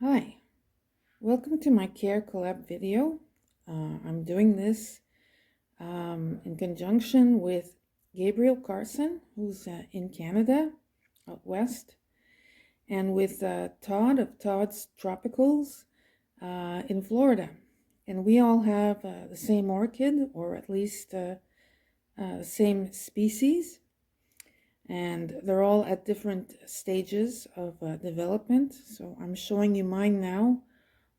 Hi, welcome to my Care Collab video. I'm doing this in conjunction with Gabriel Carson, who's in Canada, out west, and with Todd of Todd's Tropicals in Florida. And we all have the same orchid, or at least the same species, and they're all at different stages of development. So I'm showing you mine now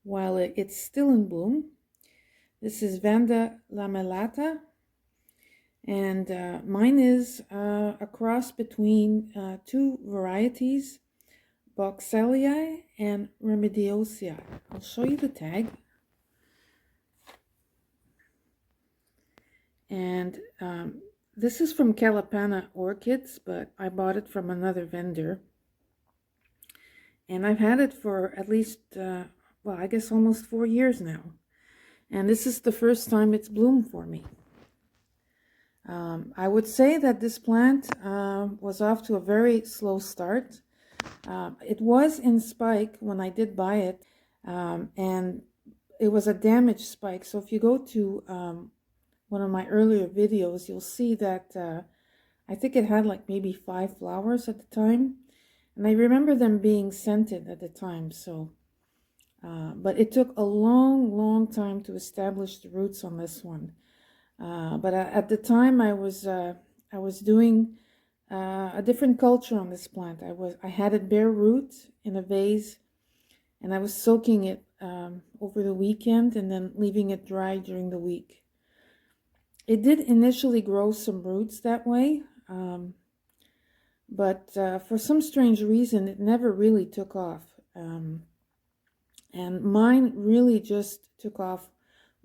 while it's still in bloom. This is Vanda lamellata, and mine is a cross between two varieties, Boxellii and Remediosii. I'll show you the tag. And this is from Kalapana Orchids, but I bought it from another vendor. And I've had it for at least, well, I guess almost 4 years now. And this is the first time it's bloomed for me. I would say that this plant was off to a very slow start. It was in spike when I did buy it, and it was a damaged spike. So if you go to one of my earlier videos, you'll see that I think it had like maybe 5 flowers at the time. And I remember them being scented at the time. So, but it took a long time to establish the roots on this one. But at the time I was doing a different culture on this plant. I had it bare root in a vase, and I was soaking it over the weekend and then leaving it dry during the week. It did initially grow some roots that way, but for some strange reason it never really took off. And mine really just took off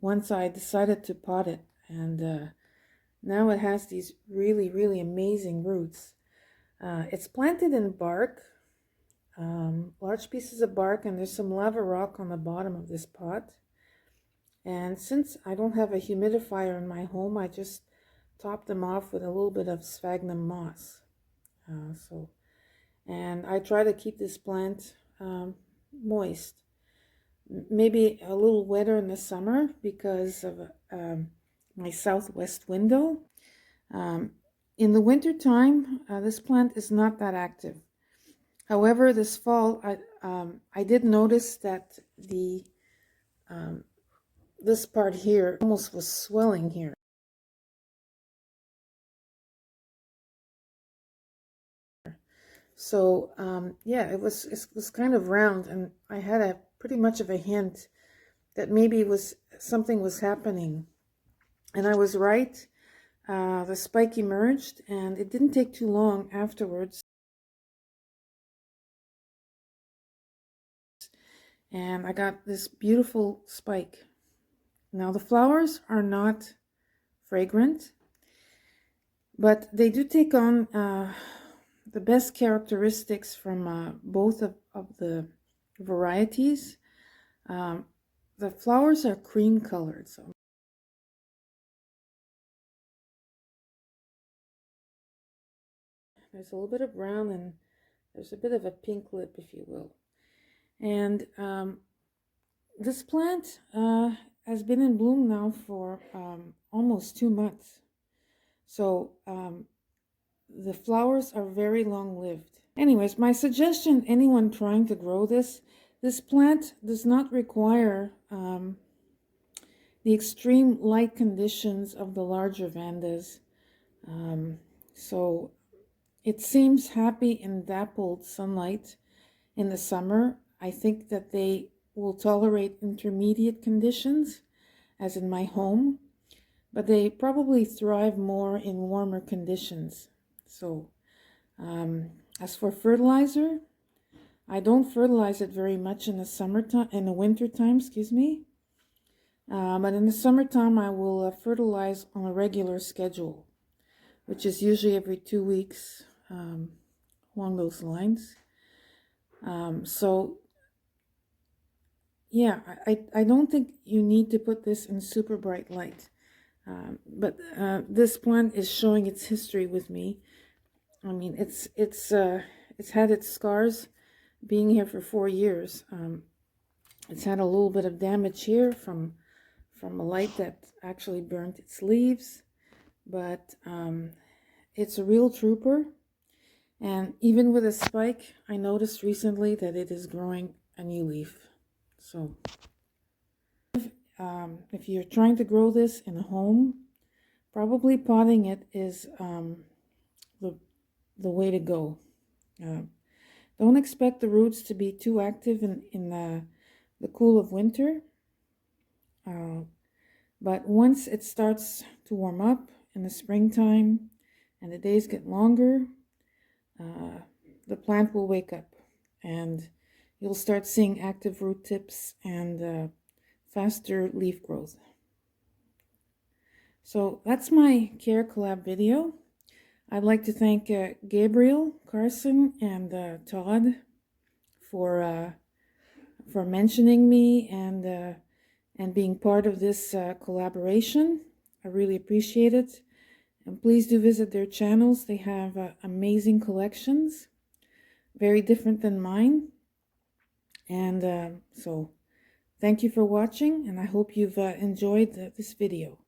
once I decided to pot it, and now it has these really amazing roots. It's planted in bark, large pieces of bark, and there's some lava rock on the bottom of this pot. And since I don't have a humidifier in my home, I just top them off with a little bit of sphagnum moss. And I try to keep this plant moist. Maybe a little wetter in the summer because of my southwest window. In the winter time, this plant is not that active. However, this fall, I did notice that this part here almost was swelling here. So yeah, it was kind of round, and I had a pretty much of a hint that maybe something was happening, and I was right. The spike emerged, and it didn't take too long afterwards. And I got this beautiful spike. Now the flowers are not fragrant, but they do take on the best characteristics from both of the varieties. The flowers are cream colored, so there's a little bit of brown and there's a bit of a pink lip, if you will. And this plant has been in bloom now for almost 2 months. So the flowers are very long-lived. Anyways, my suggestion, anyone trying to grow this plant does not require the extreme light conditions of the larger Vandas. So it seems happy in dappled sunlight in the summer. I think that they will tolerate intermediate conditions, as in my home, but they probably thrive more in warmer conditions. So as for fertilizer, I don't fertilize it very much in the summertime, in the winter time, excuse me. But in the summertime, I will fertilize on a regular schedule, which is usually every 2 weeks, along those lines. So yeah, I don't think you need to put this in super bright light. But this plant is showing its history with me. I mean, it's had its scars being here for 4 years. It's had a little bit of damage here from a light that actually burnt its leaves, but it's a real trooper. And even with a spike, I noticed recently that it is growing a new leaf. So if you're trying to grow this in a home, probably potting it is the way to go. Don't expect the roots to be too active in the cool of winter. But once it starts to warm up in the springtime and the days get longer, the plant will wake up and you'll start seeing active root tips and faster leaf growth. So that's my Care Collab video. I'd like to thank Gabriel, Carson, and Todd for mentioning me and being part of this collaboration. I really appreciate it. And please do visit their channels. They have amazing collections, very different than mine. And so thank you for watching, and I hope you've enjoyed this video.